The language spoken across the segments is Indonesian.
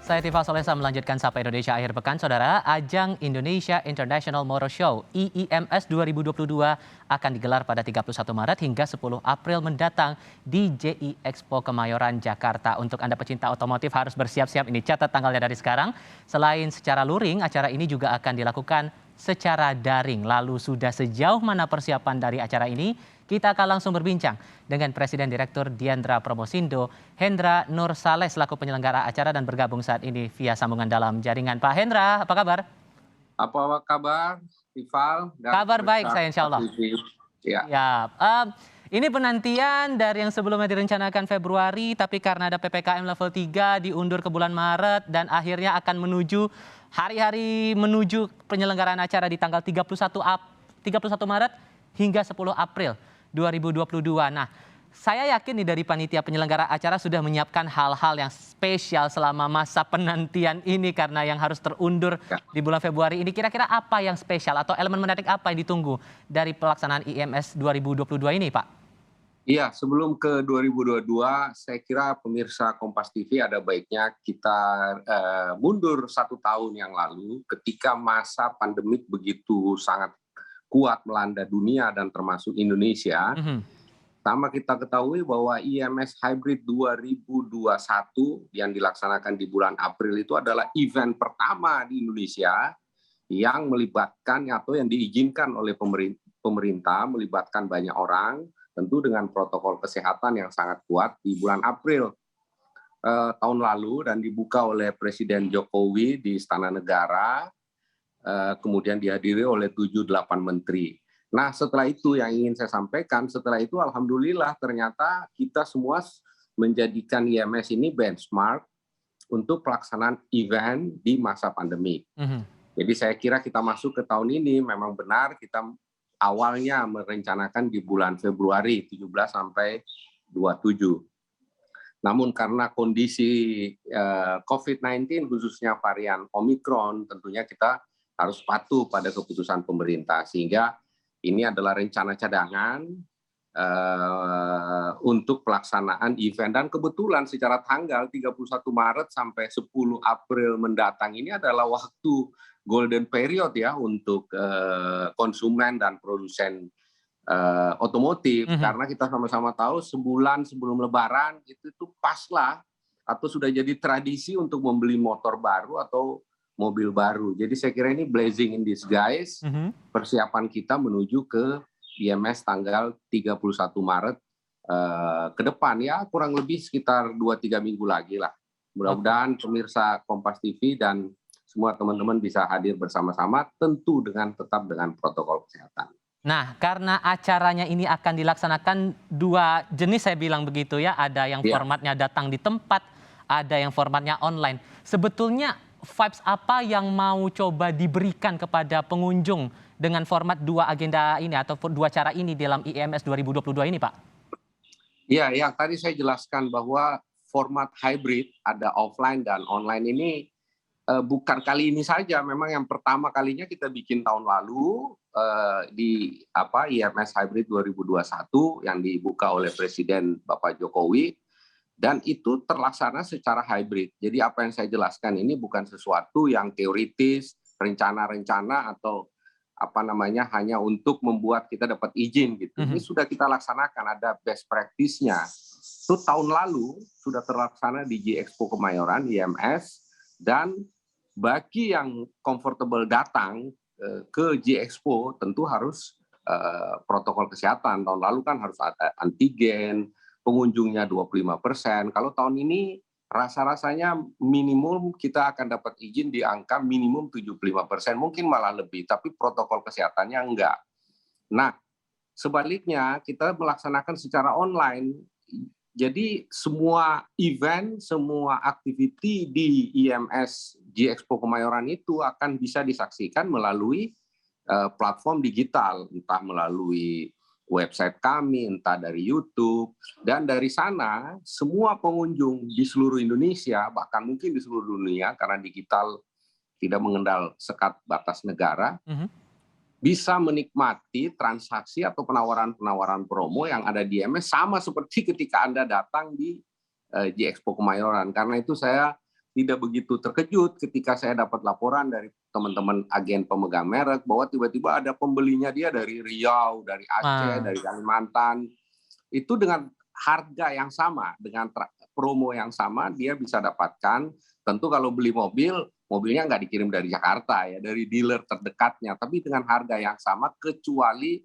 Saya Tifal Solesa melanjutkan Sapa Indonesia akhir pekan, Saudara. Ajang Indonesia International Motor Show IIMS 2022 akan digelar pada 31 Maret hingga 10 April mendatang di JI Expo Kemayoran, Jakarta. Untuk Anda pecinta otomotif harus bersiap-siap, ini catat tanggalnya dari sekarang. Selain secara luring, acara ini juga akan dilakukan secara daring. Lalu sudah sejauh mana persiapan dari acara ini? Kita akan langsung berbincang dengan Presiden Direktur Diandra Promosindo, Hendra Nur Saleh selaku penyelenggara acara dan bergabung saat ini via sambungan dalam jaringan. Pak Hendra, apa kabar? Apa kabar, Tifal dan Kabar baik pemirsa saya insya Allah. TV? Ya, Ya, ini penantian dari yang sebelumnya direncanakan Februari, tapi karena ada PPKM level 3 diundur ke bulan Maret dan akhirnya akan menuju hari-hari menuju penyelenggaraan acara di tanggal 31 Maret hingga 10 April 2022. Nah, saya yakin nih dari panitia penyelenggara acara sudah menyiapkan hal-hal yang spesial selama masa penantian ini karena yang harus terundur ya. di bulan Februari ini. Kira-kira apa yang spesial atau elemen menarik apa yang ditunggu dari pelaksanaan IIMS 2022 ini, Pak? Iya, sebelum ke 2022, saya kira pemirsa Kompas TV ada baiknya kita mundur 1 tahun yang lalu ketika masa pandemik begitu sangat kuat melanda dunia dan termasuk Indonesia. Pertama kita ketahui bahwa IIMS Hybrid 2021 yang dilaksanakan di bulan April itu adalah event pertama di Indonesia yang melibatkan atau yang diizinkan oleh pemerintah melibatkan banyak orang, tentu dengan protokol kesehatan yang sangat kuat di bulan April tahun lalu dan dibuka oleh Presiden Jokowi di Istana Negara, kemudian dihadiri oleh 7-8 menteri. Nah, setelah itu yang ingin saya sampaikan, setelah itu alhamdulillah ternyata kita semua menjadikan IIMS ini benchmark untuk pelaksanaan event di masa pandemi. Jadi saya kira kita masuk ke tahun ini memang benar kita awalnya merencanakan di bulan Februari 17 sampai 27. Namun karena kondisi COVID-19 khususnya varian Omicron, tentunya kita harus patuh pada keputusan pemerintah, sehingga ini adalah rencana cadangan untuk pelaksanaan event. Dan kebetulan secara tanggal 31 Maret sampai 10 April mendatang ini adalah waktu golden period ya untuk konsumen dan produsen otomotif. Karena kita sama-sama tahu sebulan sebelum Lebaran itu pas lah atau sudah jadi tradisi untuk membeli motor baru atau mobil baru. Jadi saya kira ini blessing in disguise, persiapan kita menuju ke IIMS tanggal 31 Maret ke depan ya, kurang lebih sekitar 2-3 minggu lagi lah. Mudah-mudahan pemirsa Kompas TV dan semua teman-teman bisa hadir bersama-sama, tentu tetap dengan protokol kesehatan. Nah, karena acaranya ini akan dilaksanakan dua jenis, saya bilang begitu ya, ada yang formatnya datang di tempat, ada yang formatnya online. Sebetulnya vibes apa yang mau coba diberikan kepada pengunjung dengan format dua agenda ini atau dua cara ini dalam IIMS 2022 ini, Pak? Ya, yang tadi saya jelaskan bahwa format hybrid ada offline dan online ini bukan kali ini saja, memang yang pertama kalinya kita bikin tahun lalu di IIMS Hybrid 2021 yang dibuka oleh Presiden Bapak Jokowi. Dan itu terlaksana secara hybrid. Jadi apa yang saya jelaskan ini bukan sesuatu yang teoritis, rencana-rencana atau hanya untuk membuat kita dapat izin gitu. Ini sudah kita laksanakan, ada best practice-nya. Itu tahun lalu sudah terlaksana di JI Expo Kemayoran IIMS, dan bagi yang comfortable datang ke JI Expo tentu harus protokol kesehatan. Tahun lalu kan harus ada antigen, pengunjungnya 25%. Kalau tahun ini rasa-rasanya minimum kita akan dapat izin di angka minimum 75%, mungkin malah lebih, tapi protokol kesehatannya enggak. Nah, sebaliknya kita melaksanakan secara online. Jadi semua event, semua activity di IIMS JI Expo Kemayoran itu akan bisa disaksikan melalui platform digital, entah melalui website kami, entah dari YouTube, dan dari sana semua pengunjung di seluruh Indonesia, bahkan mungkin di seluruh dunia karena digital tidak mengenal sekat batas negara, bisa menikmati transaksi atau penawaran-penawaran promo yang ada di IIMS sama seperti ketika Anda datang di JI Expo Kemayoran. Karena itu saya tidak begitu terkejut ketika saya dapat laporan dari teman-teman agen pemegang merek bahwa tiba-tiba ada pembelinya dia dari Riau, dari Aceh, Wah, dari Kalimantan. Itu dengan harga yang sama, dengan promo yang sama dia bisa dapatkan. Tentu kalau beli mobil, mobilnya nggak dikirim dari Jakarta ya, dari dealer terdekatnya, tapi dengan harga yang sama kecuali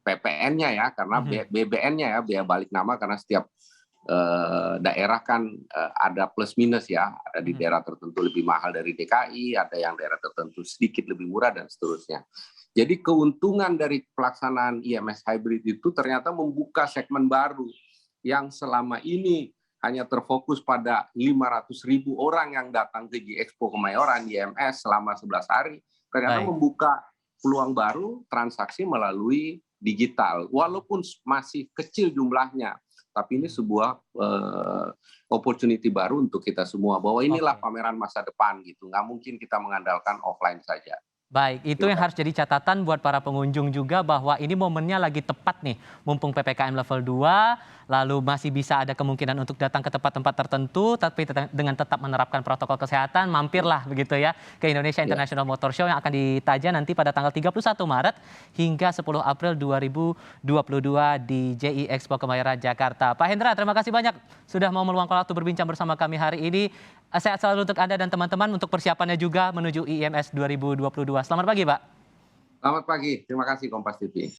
PPN-nya ya, karena mhm, BBN-nya ya, biaya balik nama, karena setiap daerah kan ada plus minus ya, ada di mhm. daerah tertentu lebih mahal dari DKI, ada yang daerah tertentu sedikit lebih murah dan seterusnya. Jadi keuntungan dari pelaksanaan IMS hybrid itu ternyata membuka segmen baru yang selama ini hanya terfokus pada 500.000 orang yang datang ke G-Expo Kemayoran IMS selama 11 hari, ternyata Baik. membuka peluang baru transaksi melalui digital. Walaupun masih kecil jumlahnya, tapi ini sebuah opportunity baru untuk kita semua, bahwa inilah Oke. pameran masa depan gitu. Nggak mungkin kita mengandalkan offline saja. Baik, itu yang harus jadi catatan buat para pengunjung juga bahwa ini momennya lagi tepat nih, mumpung PPKM level 2, lalu masih bisa ada kemungkinan untuk datang ke tempat-tempat tertentu, tapi dengan tetap menerapkan protokol kesehatan, mampirlah begitu ya ke Indonesia Ya. International Motor Show yang akan ditaja nanti pada tanggal 31 Maret hingga 10 April 2022 di JI Expo Kemayoran Jakarta. Pak Hendra, terima kasih banyak sudah mau meluangkan waktu berbincang bersama kami hari ini. Sehat selalu untuk Anda dan teman-teman untuk persiapannya juga menuju IMS 2022. Selamat pagi, Pak. Selamat pagi, terima kasih Kompas TV.